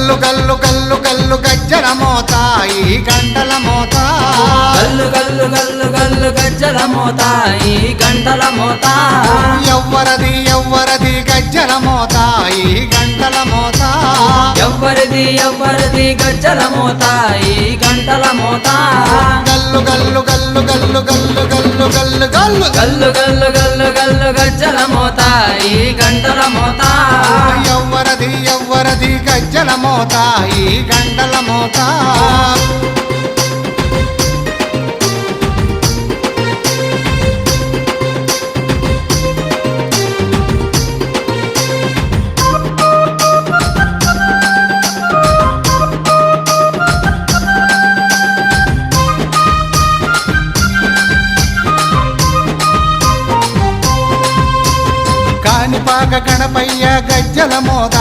గల్లు గల్లు గల్లు గల్లు గజ్జల మోత ఈ గంటల మోత గల్లు గల్లు గల్లు గల్లు గజ్జల మోత ఈ గంటల మోత ఎవ్వరది ఎవ్వరది గజ్జల మోత ఈ గంటల మోత ఎవ్వరిది ఎవ్వరిది గజ్జల మోత ఈ గంటల మోత గల్లు గల్లు గల్లు గల్లు గల్లు గల్లు గల్లు గల్లు గల్లు గల్లు గల్లు గల్లు గజ్జల మోత ఈ గంటల మోత ఎవ్వరది ఎవ్వరది గజ్జల మోత ఈ గంటల మోత కాణిపాక గణపయ్య గజ్జల మోత